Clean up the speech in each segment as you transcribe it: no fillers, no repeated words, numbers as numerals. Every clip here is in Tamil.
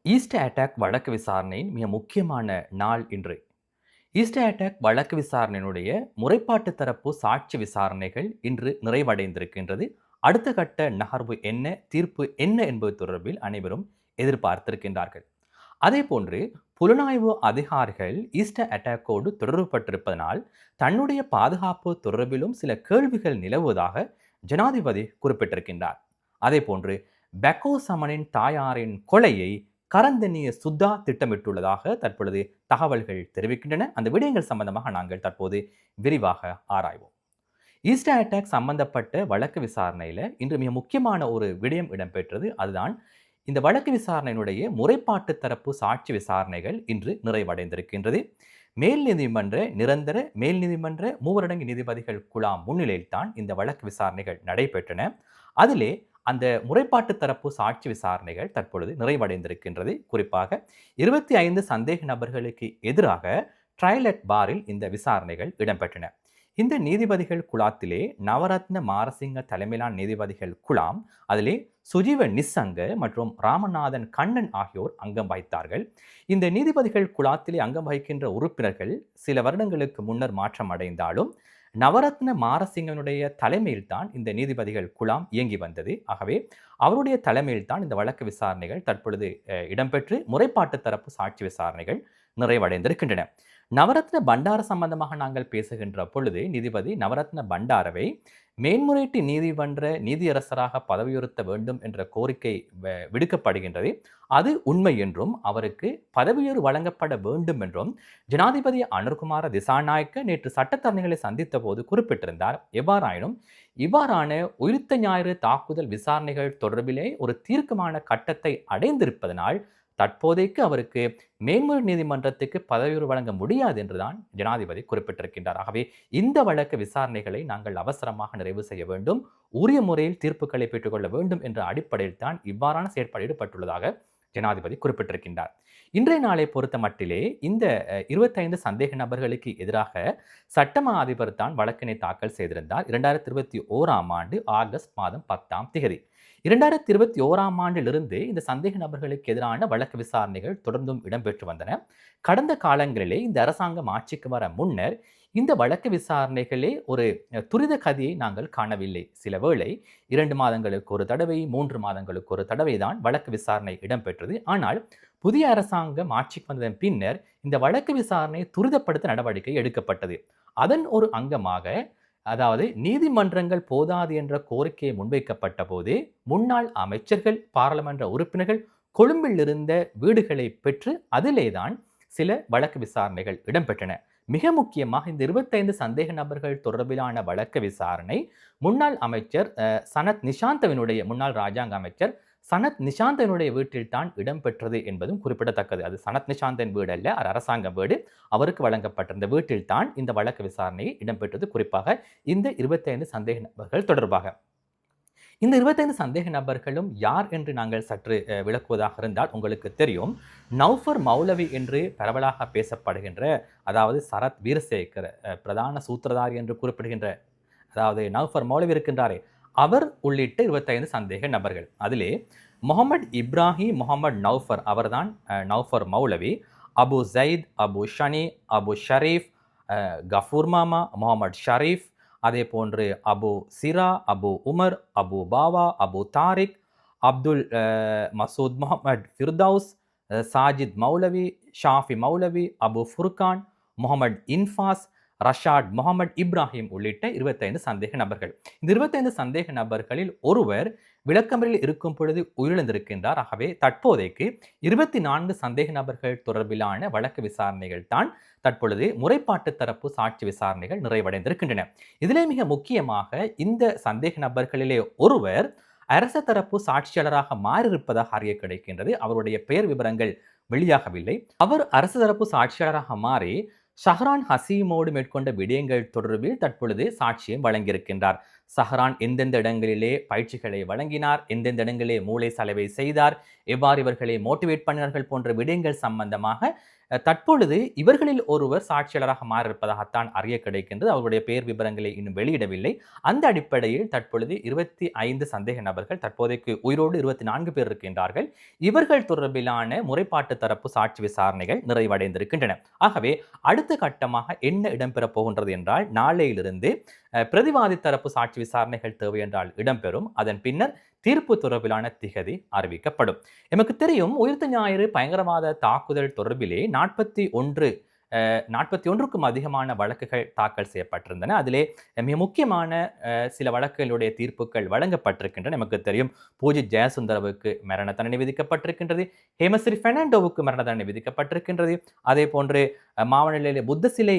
ஈஸ்டர் அட்டாக் வழக்கு விசாரணையின் மிக முக்கியமான நாள் இன்று. ஈஸ்டர் அட்டாக் வழக்கு விசாரணையினுடைய முறைப்பாட்டு தரப்பு சாட்சி விசாரணைகள் இன்று நிறைவடைந்திருக்கின்றது. அடுத்த கட்ட நகர்வு என்ன, தீர்ப்பு என்ன என்பது தொடர்பில் அனைவரும் எதிர்பார்த்திருக்கின்றார்கள். அதேபோன்று புலனாய்வு அதிகாரிகள் ஈஸ்டர் அட்டாக்கோடு தொடர்புபட்டிருப்பதனால் தன்னுடைய பாதுகாப்பு தொடர்பிலும் சில கேள்விகள் நிலவுவதாக ஜனாதிபதி குறிப்பிட்டிருக்கின்றார். அதேபோன்று பெக்கோ சமனின் தாயாரின் கொலையை கரந்தனிய சுத்தா திட்டமிட்டுள்ளதாக தற்பொழுது தகவல்கள் தெரிவிக்கின்றன. அந்த விடயங்கள் சம்பந்தமாக நாங்கள் தற்போது விரிவாக ஆராய்வோம். ஈஸ்டர் அட்டாக் சம்பந்தப்பட்ட வழக்கு விசாரணையில் இன்று மிக முக்கியமான ஒரு விடயம் இடம்பெற்றது. அதுதான் இந்த வழக்கு விசாரணையினுடைய முறைப்பாட்டு தரப்பு சாட்சி விசாரணைகள் இன்று நிறைவடைந்திருக்கின்றது. மேல் நீதிமன்ற நிரந்தர மேல் நீதிமன்ற மூவரடங்கு நீதிபதிகள் குழாம் முன்னிலையில் தான் இந்த வழக்கு விசாரணைகள் நடைபெற்றன. அதிலே அந்த முறைப்பாட்டு தரப்பு சாட்சி விசாரணைகள் தற்பொழுது நிறைவடைந்திருக்கின்றது. குறிப்பாக 25 சந்தேக நபர்களுக்கு எதிராக ட்ரையல் அட் பாரில் இந்த விசாரணைகள் இடம்பெற்றன. இந்த நீதிபதிகள் குழாத்திலே நவரத்ன மாரசிங்க தலைமையிலான நீதிபதிகள் குழாம், அதிலே சுஜீவ நிசங்க மற்றும் ராமநாதன் கண்ணன் ஆகியோர் அங்கம் வகித்தார்கள். இந்த நீதிபதிகள் குழாத்திலே அங்கம் வகிக்கின்ற உறுப்பினர்கள் சில வருடங்களுக்கு முன்னர் மாற்றம் அடைந்தாலும் நவரத்ன மாரசிங்கனுடைய தலைமையில் தான் இந்த நீதிபதிகள் குழாம் இயங்கி வந்தது. ஆகவே அவருடைய தலைமையில் தான் இந்த வழக்கு விசாரணைகள் தற்பொழுது இடம்பெற்று முறைப்பாட்டு தரப்பு சாட்சி விசாரணைகள் நிறைவடைந்திருக்கின்றன. நவரத்ன பண்டார சம்பந்தமாக நாங்கள் பேசுகின்ற பொழுது நீதிபதி நவரத்ன பண்டாரவை மேன்முறையீட்டு நீதிமன்ற நீதியரசராக பதவியுறுத்த வேண்டும் என்ற கோரிக்கை விடுக்கப்படுகின்றது. அது உண்மை என்றும் அவருக்கு பதவியுயர்வு வழங்கப்பட வேண்டும் என்றும் ஜனாதிபதி அனுர்குமார திசாநாயக்க நேற்று சட்டத்தரணிகளை சந்தித்த போது குறிப்பிட்டிருந்தார். எவ்வாறாயினும் இவ்வாறான உயிர்த்த ஞாயிறு தாக்குதல் விசாரணைகள் தொடர்பிலே ஒரு தீர்க்கமான கட்டத்தை அடைந்திருப்பதனால் தற்போதைக்கு அவருக்கு மேன்முறை நீதிமன்றத்துக்கு பதவியுயர்வு வழங்க முடியாது என்றுதான் ஜனாதிபதி குறிப்பிட்டிருக்கின்றார். ஆகவே இந்த வழக்கு விசாரணைகளை நாங்கள் அவசரமாக நிறைவு செய்ய வேண்டும், உரிய முறையில் தீர்ப்புகளை பெற்றுக்கொள்ள வேண்டும் என்ற அடிப்படையில் தான் இவ்வாறான செயற்பாடு ஈடுபட்டுள்ளதாக ஜனாதிபதி குறிப்பிட்டிருக்கின்றார். இன்றைய நாளை பொறுத்த மட்டிலே இந்த 25 சந்தேக நபர்களுக்கு எதிராக சட்டமா அதிபர் தான் வழக்கினை தாக்கல் செய்திருந்தார். 2021 ஆண்டு ஆகஸ்ட் மாதம் 10ஆம் தேதி. 2021 ஆண்டிலிருந்து இந்த சந்தேக நபர்களுக்கு எதிரான வழக்கு விசாரணைகள் தொடர்ந்தும் இடம்பெற்று வந்தன. கடந்த காலங்களிலே இந்த அரசாங்கம் ஆட்சிக்கு வர முன்னர் இந்த வழக்கு விசாரணைகளே ஒரு துரித கதியை நாங்கள் காணவில்லை. சில வேளை 2 மாதங்களுக்கு ஒரு தடவை, 3 மாதங்களுக்கு ஒரு தடவை தான் வழக்கு விசாரணை இடம்பெற்றது. ஆனால் புதிய அரசாங்கம் ஆட்சிக்கு வந்ததன் பின்னர் இந்த வழக்கு விசாரணை துரிதப்படுத்த நடவடிக்கை எடுக்கப்பட்டது. அதன் ஒரு அங்கமாக, அதாவது நீதிமன்றங்கள் போதாது என்ற கோரிக்கையை முன்வைக்கப்பட்ட போது முன்னாள் அமைச்சர்கள், பாராளுமன்ற உறுப்பினர்கள் கொழும்பில் இருந்த வீடுகளை பெற்று அதிலேதான் சில வழக்கு விசாரணைகள் இடம்பெற்றன. மிக முக்கியமாக இந்த 25 சந்தேக நபர்கள் தொடர்பிலான வழக்கு விசாரணை முன்னாள் அமைச்சர் சனத் நிஷாந்தவினுடைய முன்னாள் ராஜாங்க அமைச்சர் சனத் நிஷாந்தனுடைய வீட்டில் தான் இடம்பெற்றது என்பதும் குறிப்பிடத்தக்கது. அது சனத் நிஷாந்தன் வீடு அல்ல, அரசாங்க வீடு. அவருக்கு வழங்கப்பட்டிருந்த வீட்டில் தான் இந்த வழக்கு விசாரணை இடம்பெற்றது. குறிப்பாக இந்த 25 சந்தேக நபர்கள் தொடர்பாக. இந்த 25 சந்தேக நபர்களும் யார் என்று நாங்கள் சற்று விளக்குவதாக இருந்தால் உங்களுக்கு தெரியும். நௌஃபர் மௌலவி என்று பரவலாக பேசப்படுகின்ற, அதாவது சரத் வீரசேகர் பிரதான சூத்திரதாரி என்று குறிப்பிடுகின்ற, அதாவது நௌஃபர் மௌலவி இருக்கின்றாரே, அவர் உள்ளிட்ட 25 சந்தேக நபர்கள். அதிலே முகமது இப்ராஹிம் முகமது நௌஃபர், அவர்தான் நௌஃபர் மௌலவி. அபு ஜயித், அபு ஷனி, அபு ஷரீஃப், கஃபூர் மாமா, முகமது ஷரீஃப், அதே போன்று அபு சிரா, அபு உமர், அபு பாவா, அபு தாரிக், அப்துல் மசூத் முகமது ஃபிர்தௌஸ், சாஜித் மௌலவி, ஷாஃபி மௌலவி, அபு ஃபுர்கான், முகமது இன்ஃபாஸ், ரஷாட் முகமது இப்ராஹிம் உள்ளிட்ட 25 சந்தேக நபர்கள். இந்த 25 சந்தேக நபர்களில் ஒருவர் விளக்கமறியலில் இருக்கும் பொழுது உயிரிழந்திருக்கின்றார். ஆகவே தற்போதைக்கு 24 சந்தேக நபர்கள் தொடர்பிலான வழக்கு விசாரணைகள் தான் தற்பொழுது முறைப்பாட்டு தரப்பு சாட்சி விசாரணைகள் நிறைவடைந்திருக்கின்றன. இதிலே மிக முக்கியமாக இந்த சந்தேக நபர்களிலே ஒருவர் அரச தரப்பு சாட்சியாளராக மாறியிருப்பதாக அறிய கிடைக்கின்றது. அவருடைய பெயர் விவரங்கள் வெளியாகவில்லை. அவர் அரசு தரப்பு சாட்சியாளராக மாறி ஷஹ்ரான் ஹசீமோடு மேற்கொண்ட விடயங்கள் தொடர்பில் தற்பொழுது சாட்சியம் வழங்கியிருக்கின்றார். சஹரான் எந்தெந்த இடங்களிலே பயிற்சிகளை வழங்கினார், எந்தெந்த இடங்களிலே மூளை சலவை செய்தார், எவ்வாறு இவர்களை மோட்டிவேட் பண்ணினார்கள் போன்ற விடயங்கள் சம்பந்தமாக தற்பொழுது இவர்களில் ஒருவர் சாட்சியாளராக மாறியிருப்பதாகத்தான் அறிய கிடைக்கின்றது. அவருடைய பெயர் விவரங்களை இன்னும் வெளியிடவில்லை. அந்த அடிப்படையில் தற்பொழுது 25 சந்தேக நபர்கள், தற்போதைக்கு உயிரோடு 24 பேர் இருக்கின்றார்கள். இவர்கள் தொடர்பிலான முறைப்பாட்டு தரப்பு சாட்சி விசாரணைகள் நிறைவடைந்திருக்கின்றன. ஆகவே அடுத்த கட்டமாக என்ன இடம்பெறப் போகின்றது என்றால், நாளையிலிருந்து பிரதிவாதி தரப்பு சாட்சி விசாரணைகள் தேவை என்றால் இடம்பெறும். அதன் பின்னர் தீர்ப்பு தொடர்பிலான திகதி அறிவிக்கப்படும். எமக்கு தெரியும், உயிர்த்த ஞாயிறு பயங்கரவாத தாக்குதல் தொடர்பிலே 41க்கும் அதிகமான வழக்குகள் தாக்கல் செய்யப்பட்டிருந்தன. அதிலே மிக முக்கியமான சில வழக்குகளுடைய தீர்ப்புகள் வழங்கப்பட்டிருக்கின்றன. நமக்கு தெரியும், பூஜித் ஜெயசுந்தரவுக்கு மரண தண்டனை விதிக்கப்பட்டிருக்கின்றது, ஹேமஸ்ரீ பெர்னாண்டோவுக்கு மரண தண்டனை விதிக்கப்பட்டிருக்கின்றது. அதே போன்று மாவனல்லையிலே புத்த சிலை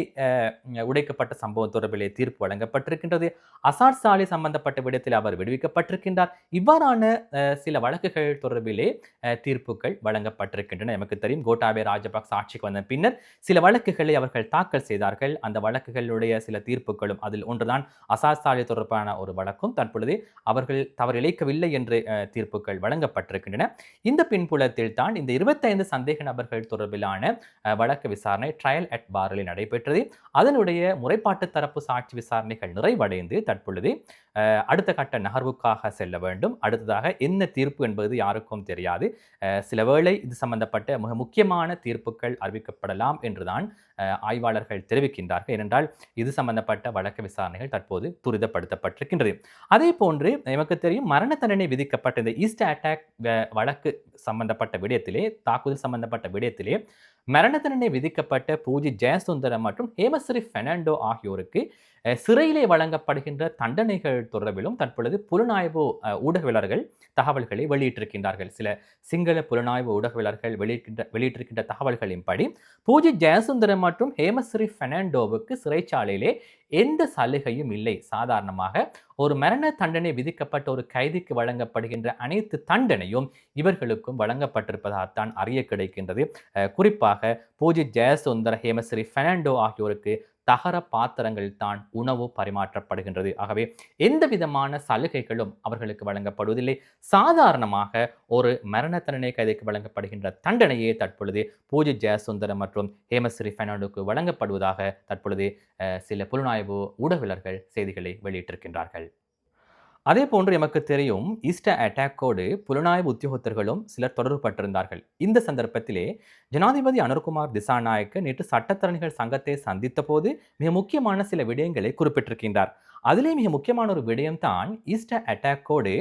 உடைக்கப்பட்ட சம்பவம் தொடர்பிலே தீர்ப்பு வழங்கப்பட்டிருக்கின்றது. அசார் சாலை சம்பந்தப்பட்ட விடத்தில் அவர் விடுவிக்கப்பட்டிருக்கின்றார். இவ்வாறான சில வழக்குகள் தொடர்பிலே தீர்ப்புகள் வழங்கப்பட்டிருக்கின்றன. நமக்கு தெரியும், கோட்டாபய ராஜபக்ச ஆட்சிக்கு வந்த பின்னர் சில வழக்குகளை அவர்கள் தாக்கல் செய்தார்கள். அந்த வழக்குகளுடைய சில தீர்ப்புகளும், அதில் ஒன்றுதான் அசார் சாலை தொடர்பான ஒரு வழக்கும். தற்பொழுது அவர்கள் தவறிழைக்கவில்லை என்று தீர்ப்புகள் வழங்கப்பட்டிருக்கின்றன. இந்த பின்புலத்தில் தான் இந்த 25 சந்தேக நபர்கள் தொடர்பிலான வழக்கு விசாரணை ட்ரையல் அட் பாரில் நடைபெற்றது. அதனுடைய முறைப்பாட்டு தரப்பு சாட்சி விசாரணைகள் நிறைவடைந்து தற்பொழுது அடுத்த கட்ட நகர்வுக்காக செல்ல வேண்டும். அடுத்ததாக என்ன தீர்ப்பு என்பது யாருக்கும் தெரியாது. சில வேளை இது சம்பந்தப்பட்ட மிக முக்கியமான தீர்ப்புகள் அறிவிக்கப்படலாம் என்றுதான் ஆய்வாளர்கள் தெரிவிக்கின்றார்கள். ஏனென்றால் இது சம்பந்தப்பட்ட வழக்கு விசாரணைகள் தற்போது துரிதப்படுத்தப்பட்டிருக்கின்றது. அதே போன்று நமக்கு தெரியும், மரண தண்டனை விதிக்கப்பட்ட இந்த ஈஸ்டர் அட்டாக் வழக்கு சம்பந்தப்பட்ட விடயத்திலே, தாக்குதல் சம்பந்தப்பட்ட விடயத்திலே மரண தண்டனை விதிக்கப்பட்ட பூஜித் ஜெயசுந்தரம் மற்றும் ஹேமஸ்ரீ பெர்னாண்டோ ஆகியோருக்கு சிறையிலே வழங்கப்படுகின்ற தண்டனைகள் தொடர்பிலும் தற்பொழுது புலனாய்வு ஊடகவியலாளர்கள் தகவல்களை வெளியிட்டிருக்கின்றார்கள். சில சிங்கள புலனாய்வு ஊடகவியலாளர்கள் வெளியிட்டிருக்கின்ற தகவல்களின்படி, பூஜித் ஜெயசுந்தரம் மற்றும் ஹேமஸ்ரீ பெர்னாண்டோவுக்கு சிறைச்சாலையிலே எந்த சலுகையும் இல்லை. சாதாரணமாக ஒரு மரண தண்டனை விதிக்கப்பட்ட ஒரு கைதிக்கு வழங்கப்படுகின்ற அனைத்து தண்டனையும் இவர்களுக்கும் வழங்கப்பட்டிருப்பதாகத்தான் அறிய கிடைக்கின்றது. குறிப்பாக பூஜித் ஜெயசுந்தர, ஹேமஸ்ரீ பெர்னாண்டோ ஆகியோருக்கு தகர பாத்திரங்களில் தான் உணவு பரிமாற்றப்படுகின்றது. ஆகவே எந்த விதமான சலுகைகளும் அவர்களுக்கு வழங்கப்படுவதில்லை. சாதாரணமாக ஒரு மரண தண்டனை கைதிக்கு வழங்கப்படுகின்ற தண்டனையே தற்பொழுது பூஜித் ஜெயசுந்தரம் மற்றும் ஹேமஸ்ரீ பெர்னாண்டோவுக்கு வழங்கப்படுவதாக தற்பொழுது சில புலனாய்வு ஊடகவியலாளர்கள் செய்திகளை வெளியிட்டிருக்கின்றார்கள். அதே போன்று எமக்கு தெரியும், ஈஸ்டர் அட்டாக்கோடு புலனாய்வு உத்தியோகத்தர்களும் சிலர் தொடர்புபட்டிருந்தார்கள். இந்த சந்தர்ப்பத்திலே ஜனாதிபதி அனுர்குமார் திசாநாயக்க நேற்று சட்டத்தரணிகள் சங்கத்தை சந்தித்த போது மிக முக்கியமான சில விடயங்களை குறிப்பிட்டிருக்கின்றார். அதிலே மிக முக்கியமான ஒரு விடயம்தான், ஈஸ்டர் அட்டாக்கோடு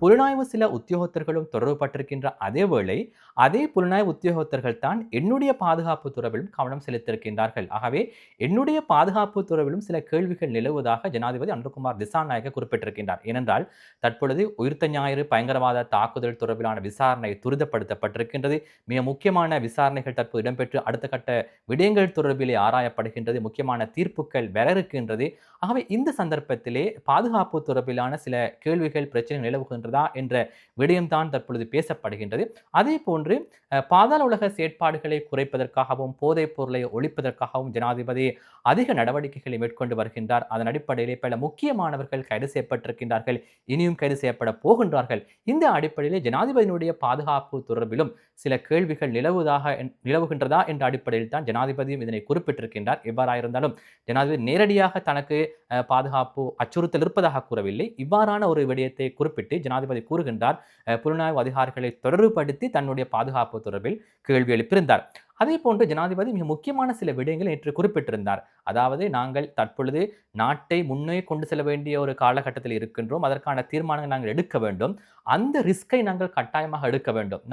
புலனாய்வு சில உத்தியோகத்தர்களும் தொடர்புபட்டிருக்கின்ற அதேவேளை அதே புலனாய்வு உத்தியோகத்தர்கள் தான் என்னுடைய பாதுகாப்பு துறவிலும் கவனம் செலுத்தியிருக்கின்றார்கள். ஆகவே என்னுடைய பாதுகாப்பு துறவிலும் சில கேள்விகள் நிலவுவதாக ஜனாதிபதி அனுர்குமார் திசாநாயக்க குறிப்பிட்டிருக்கின்றார். ஏனென்றால் தற்பொழுது உயிர்த்த ஞாயிறு பயங்கரவாத தாக்குதல் தொடர்பிலான விசாரணை துரிதப்படுத்தப்பட்டிருக்கின்றது. மிக முக்கியமான விசாரணைகள் தற்போது இடம்பெற்று அடுத்த கட்ட விடயங்கள் தொடர்பிலே ஆராயப்படுகின்றது. முக்கியமான தீர்ப்புகள் வர இருக்கின்றது. ஆகவே இந்த சந்தர்ப்பத்திலே பாதுகாப்பு தொடர்பிலான சில கேள்விகள், பிரச்சனை நிலவுகின்றதா என்ற விடயம்தான் தற்பொழுது பேசப்படுகின்றது. அதே போன்று பாதாள உலக செயற்பாடுகளை குறைப்பதற்காகவும் போதைப் பொருளை ஒழிப்பதற்காகவும் ஜனாதிபதி அதிக நடவடிக்கைகளை மேற்கொண்டு வருகின்றார். அதன் அடிப்படையிலே பல முக்கியமானவர்கள் கைது செய்யப்பட்டிருக்கின்றார்கள், இனியும் கைது செய்யப்பட போகின்றார்கள். இந்த அடிப்படையிலே ஜனாதிபதியினுடைய பாதுகாப்பு தொடர்பிலும் சில கேள்விகள் நிலவுகின்றதா என்ற அடிப்படையில் தான் ஜனாதிபதியும் இதனை குறிப்பிட்டிருக்கின்றார். எவ்வாறாயிருந்தாலும் ஜனாதிபதி நேரடியாக தனக்கு பாதுகாப்பு அச்சுறுத்தல் இருப்பதாக கூறவில்லை. இவ்வாறான ஒரு விடயத்தை குறிப்பிட்டு ஜனாதிபதி கூறுகின்றார், புலனாய்வு அதிகாரிகளை தொடர்புபடுத்தி தன்னுடைய பாதுகாப்பு தொடர்பில் கேள்வி எழுப்பியிருந்தார். அதே போன்று ஜனாதிபதி மிக முக்கியமான சில விடயங்களை நேற்று குறிப்பிட்டிருந்தார். அதாவது, நாங்கள் தற்பொழுது நாட்டை முன்னே கொண்டு செல்ல வேண்டிய ஒரு காலகட்டத்தில் இருக்கின்றோம். அதற்கான தீர்மானங்கள் நாங்கள் எடுக்க வேண்டும். அந்த ரிஸ்கை நாங்கள் கட்டாயமாக எடுக்க வேண்டும்.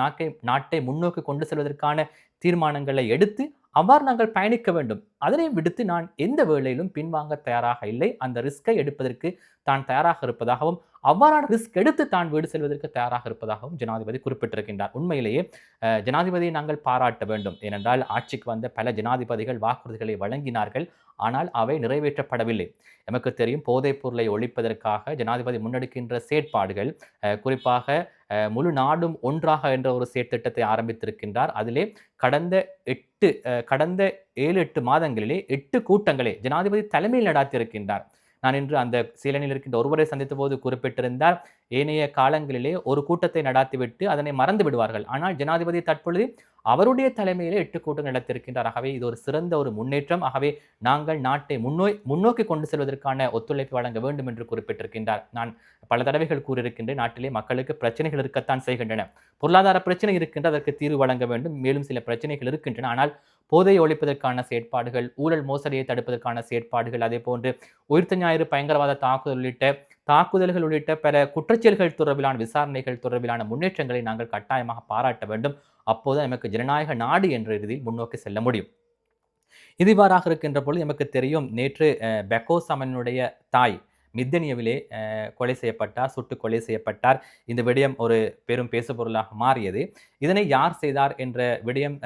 நாட்டை முன்னோக்கி கொண்டு செல்வதற்கான தீர்மானங்களை எடுத்து அவ்வாறு நாங்கள் பயணிக்க வேண்டும். அதனை விடுத்து நான் எந்த வேளையிலும் பின்வாங்க தயாராக இல்லை. அந்த ரிஸ்கை எடுப்பதற்கு தான் தயாராக இருப்பதாகவும், அவ்வாறான ரிஸ்க் எடுத்து தான் வீடு செல்வதற்கு தயாராக இருப்பதாகவும் ஜனாதிபதி குறிப்பிட்டிருக்கின்றார். உண்மையிலேயே ஜனாதிபதியை நாங்கள் பாராட்ட வேண்டும். ஏனென்றால் ஆட்சிக்கு வந்த பல ஜனாதிபதிகள் வாக்குறுதிகளை வழங்கினார்கள், ஆனால் அவை நிறைவேற்றப்படவில்லை. நமக்கு தெரியும், போதைப் பொருளை ஒழிப்பதற்காக ஜனாதிபதி முன்னெடுக்கின்ற செயற்பாடுகள், குறிப்பாக முழு நாடும் ஒன்றாக என்ற ஒரு செயற்திட்டத்தை ஆரம்பித்திருக்கின்றார். அதிலே கடந்த 7-8 மாதங்களிலே 8 கூட்டங்களை ஜனாதிபதி தலைமையில் நடாத்தியிருக்கின்றார். நான் இன்று அந்த சீலனில் இருக்கின்ற ஒருவரை சந்தித்த போது குறிப்பிட்டிருந்தார், ஏனைய காலங்களிலே ஒரு கூட்டத்தை நடாத்திவிட்டு அதனை மறந்து விடுவார்கள். ஆனால் ஜனாதிபதி தற்பொழுது அவருடைய தலைமையிலே 8 கூட்டம் நடத்தியிருக்கின்றார். ஆகவே இது ஒரு சிறந்த ஒரு முன்னேற்றம். ஆகவே நாங்கள் நாட்டை முன்னோக்கி கொண்டு செல்வதற்கான ஒத்துழைப்பு வழங்க வேண்டும் என்று குறிப்பிட்டிருக்கின்றார். நான் பல தடவைகள் கூறியிருக்கின்றேன், நாட்டிலே மக்களுக்கு பிரச்சனைகள் இருக்கத்தான் செய்கின்றன. பொருளாதார பிரச்சனை இருக்கின்ற, அதற்கு தீர்வு வழங்க வேண்டும். மேலும் சில பிரச்சனைகள் இருக்கின்றன. ஆனால் போதையை ஒழிப்பதற்கான செயற்பாடுகள், ஊழல் மோசடியை தடுப்பதற்கான செயற்பாடுகள், அதே போன்று உயிர்த்த ஞாயிறு பயங்கரவாத தாக்குதல்கள் உள்ளிட்ட பல குற்றச்செயல்கள் தொடர்பிலான விசாரணைகள் தொடர்பிலான முன்னேற்றங்களை நாங்கள் கட்டாயமாக பாராட்ட வேண்டும். அப்போது நமக்கு ஜனநாயக நாடு என்ற ரீதியில் முன்னோக்கி செல்ல முடியும். இது இவ்வாறாக இருக்கின்ற பொழுது நமக்கு தெரியும், நேற்று பெக்கோ சமனுடைய தாய் மித்தனியவிலே கொலை செய்யப்பட்டார், சுட்டு கொலை செய்யப்பட்டார். இந்த விடயம் ஒரு பெரும் பேசுபொருளாக மாறியது. இதனை யார் செய்தார் என்ற விடயம்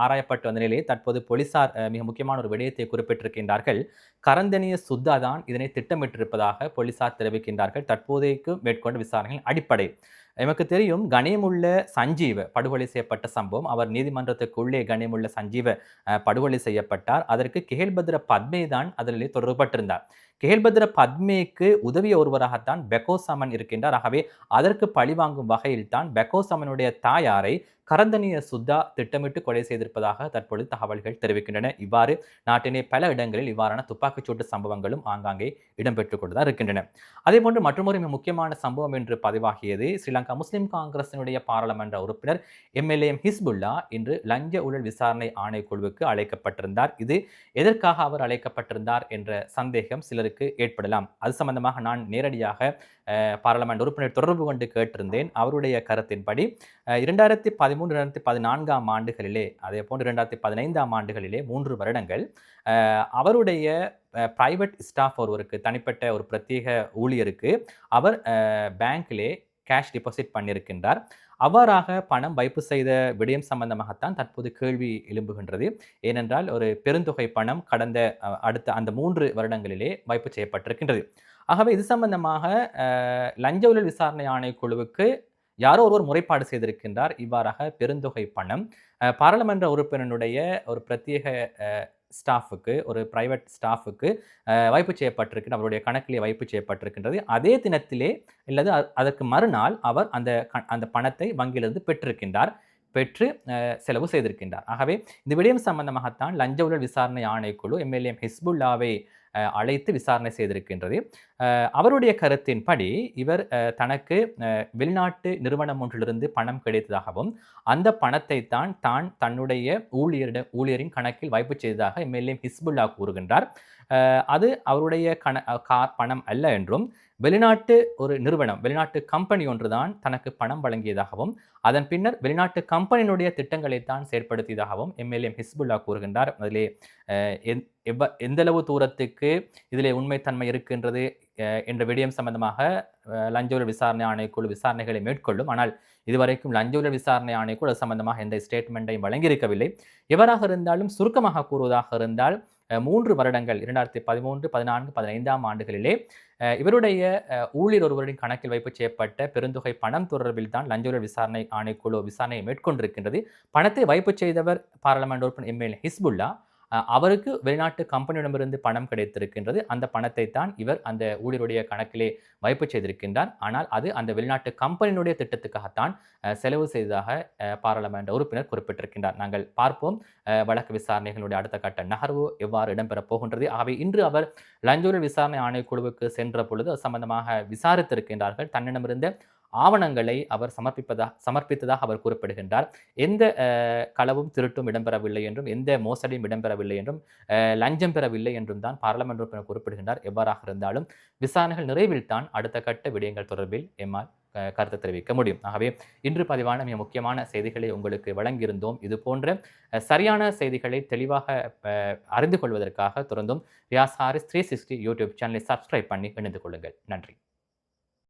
ஆராயப்பட்டு வந்த நிலையில் தற்போது போலீசார் மிக முக்கியமான ஒரு விடயத்தை குறிப்பிட்டிருக்கின்றார்கள். கரந்தனிய சுத்தா தான் இதனை திட்டமிட்டிருப்பதாக போலீசார் தெரிவிக்கின்றார்கள். தற்போதைக்கு மேற்கொண்ட விசாரணைகளின் அடிப்படை எமக்கு தெரியும், கணேமுள்ள சஞ்சீவ படுகொலை செய்யப்பட்ட சம்பவம். அவர் நீதிமன்றத்துக்குள்ளே கணேமுள்ள சஞ்சீவ படுகொலை செய்யப்பட்டார். அதற்கு கெஹல்பத்ர பத்மே தான் அதிலே தொடர்பட்டிருந்தார். கெஹல்பத்ர பத்மேக்கு உதவிய ஒருவராகத்தான் பெக்கோ சமன் இருக்கின்றார். ஆகவே அதற்கு பழிவாங்கும் வகையில் தான் பெக்கோ சமனுடைய தாயாரை கரந்தனிய சுத்தா திட்டமிட்டு கொலை செய்திருப்பதாக தற்பொழுது தகவல்கள் தெரிவிக்கின்றன. இவ்வாறு நாட்டிலே பல இடங்களில் இவ்வாறான துப்பாக்கிச்சூட்டு சம்பவங்களும் ஆங்காங்கே இடம்பெற்றுக் கொண்டுதான் இருக்கின்றன. அதேபோன்று மற்றொரு முக்கியமான சம்பவம் என்று பதிவாகியது, ஸ்ரீலங்கா முஸ்லிம் காங்கிரசினுடைய பாராளுமன்ற உறுப்பினர் MLM ஹிஸ்புல்லா இன்று லஞ்ச ஊழல் விசாரணை ஆணைக்குழுவுக்கு அழைக்கப்பட்டிருந்தார். இது எதற்காக அவர் அழைக்கப்பட்டிருந்தார் என்ற சந்தேகம் சிலருக்கு ஏற்படலாம். அது சம்பந்தமாக நான் நேரடியாக பாராளுமன்ற உறுப்பினர் தொடர்பு கொண்டு கேட்டிருந்தேன். அவருடைய கருத்தின்படி 2013-2014 ஆண்டுகளிலே, அதே போன்று 2015 ஆண்டுகளிலே 3 வருடங்கள் அவருடைய பிரைவேட் ஸ்டாஃப் ஒருவருக்கு, தனிப்பட்ட ஒரு பிரத்யேக ஊழியருக்கு அவர் பேங்க்கிலே கேஷ் டிபாசிட் பண்ணியிருக்கின்றார். அவ்வாறாக பணம் வைப்பு செய்த விடயம் சம்பந்தமாகத்தான் தற்போது கேள்வி எழும்புகின்றது. ஏனென்றால் ஒரு பெருந்தொகை பணம் கடந்த அடுத்த அந்த 3 வருடங்களிலே வைப்பு செய்யப்பட்டிருக்கின்றது. ஆகவே இது சம்பந்தமாக லஞ்ச ஊழல் விசாரணை ஆணைக்குழுவுக்கு யாரோ ஒருவர் முறைப்பாடு செய்திருக்கின்றார். இவ்வாறாக பெருந்தொகை பணம் பாராளுமன்ற உறுப்பினருடைய ஒரு பிரத்யேக ஸ்டாஃபுக்கு, ஒரு பிரைவேட் ஸ்டாஃபுக்கு வைப்பு செய்யப்பட்டிருக்கின்ற, அவருடைய கணக்கிலே வைப்பு செய்யப்பட்டிருக்கின்றது. அதே தினத்திலே அல்லது அதற்கு மறுநாள் அவர் அந்த பணத்தை வங்கியிலிருந்து பெற்றிருக்கின்றார், பெற்று செலவு செய்திருக்கின்றார். ஆகவே இந்த விடயம் சம்பந்தமாகத்தான் லஞ்ச ஊழல் விசாரணை ஆணைக்குழு MLM ஹிஸ்புல்லாவை அழைத்து விசாரணை செய்திருக்கின்றது. அவருடைய கருத்தின்படி இவர் தனக்கு வெளிநாட்டு நிறுவனம் ஒன்றிலிருந்து பணம் கிடைத்ததாகவும், அந்த பணத்தை தான் தன்னுடைய ஊழியரின் கணக்கில் வைப்பு செய்ததாக MLM ஹிஸ்புல்லா கூறுகின்றார். அது அவருடைய பணம் அல்ல என்றும், வெளிநாட்டு ஒரு நிறுவனம், வெளிநாட்டு கம்பெனி ஒன்றுதான் தனக்கு பணம் வழங்கியதாகவும், அதன் பின்னர் வெளிநாட்டு கம்பெனியினுடைய திட்டங்களைத்தான் செயற்படுத்தியதாகவும் MLM ஹிஸ்புல்லா கூறுகின்றார். அதிலே எந்தளவு தூரத்துக்கு இதிலே உண்மைத்தன்மை இருக்கின்றது என்ற விடயம் சம்பந்தமாக லஞ்ச ஊழல் விசாரணை ஆணைக்குழு விசாரணைகளை மேற்கொள்ளும். ஆனால் இதுவரைக்கும் லஞ்ச ஊழல் விசாரணை ஆணைக்குழு சம்பந்தமாக எந்த ஸ்டேட்மெண்ட்டையும் வழங்கியிருக்கவில்லை. எவராக இருந்தாலும் சுருக்கமாக கூறுவதாக இருந்தால் 3 வருடங்கள் 2013, 14, 15 ஆண்டுகளிலே இவருடைய ஊழியர் ஒருவரின் கணக்கில் வைப்பு செய்யப்பட்ட பெருந்தொகை பணம் தொடர்பில் தான் லஞ்ச ஊழல் விசாரணை ஆணைக்குழு விசாரணையை மேற்கொண்டிருக்கின்றது. பணத்தை வைப்பு செய்தவர் பாராளுமன்ற உறுப்பினர் MLM ஹிஸ்புல்லா. அவருக்கு வெளிநாட்டு கம்பெனியிடமிருந்து பணம் கிடைத்திருக்கின்றது. அந்த பணத்தை தான் இவர் அந்த ஊழியருடைய கணக்கிலே வைப்பு செய்திருக்கின்றார். ஆனால் அது அந்த வெளிநாட்டு கம்பெனியினுடைய திட்டத்துக்காகத்தான் செலவு செய்ததாக பாராளுமன்ற உறுப்பினர் குறிப்பிட்டிருக்கின்றார். நாங்கள் பார்ப்போம் வழக்கு விசாரணைகளுடைய அடுத்த கட்ட நகர்வு எவ்வாறு இடம்பெறப் போகின்றது. ஆகவே இன்று அவர் லஞ்ச ஊழல் விசாரணை ஆணைக்குழுவுக்கு சென்ற பொழுது அது சம்பந்தமாக விசாரித்திருக்கின்றார்கள். தன்னிடமிருந்த ஆவணங்களை அவர் சமர்ப்பித்ததாக அவர் குறிப்பிடுகின்றார். எந்த களவும் திருட்டும் இடம்பெறவில்லை என்றும், எந்த மோசடியும் இடம்பெறவில்லை என்றும், லஞ்சம் பெறவில்லை என்றும் தான் பாராளுமன்ற உறுப்பினர் குறிப்பிடுகின்றார். எவ்வாறாக இருந்தாலும் விசாரணைகள் நிறைவில் தான் அடுத்த கட்ட விடயங்கள் தொடர்பில் எம்மால் கருத்து தெரிவிக்க முடியும். ஆகவே இன்று பதிவான மிக முக்கியமான செய்திகளை உங்களுக்கு வழங்கியிருந்தோம். இது போன்ற சரியான செய்திகளை தெளிவாக அறிந்து கொள்வதற்காக தொடர்ந்தும் ரியாஸ் ஹாரிஸ் 360 யூடியூப் சேனலை சப்ஸ்கிரைப் பண்ணி இணைந்து கொள்ளுங்கள். நன்றி.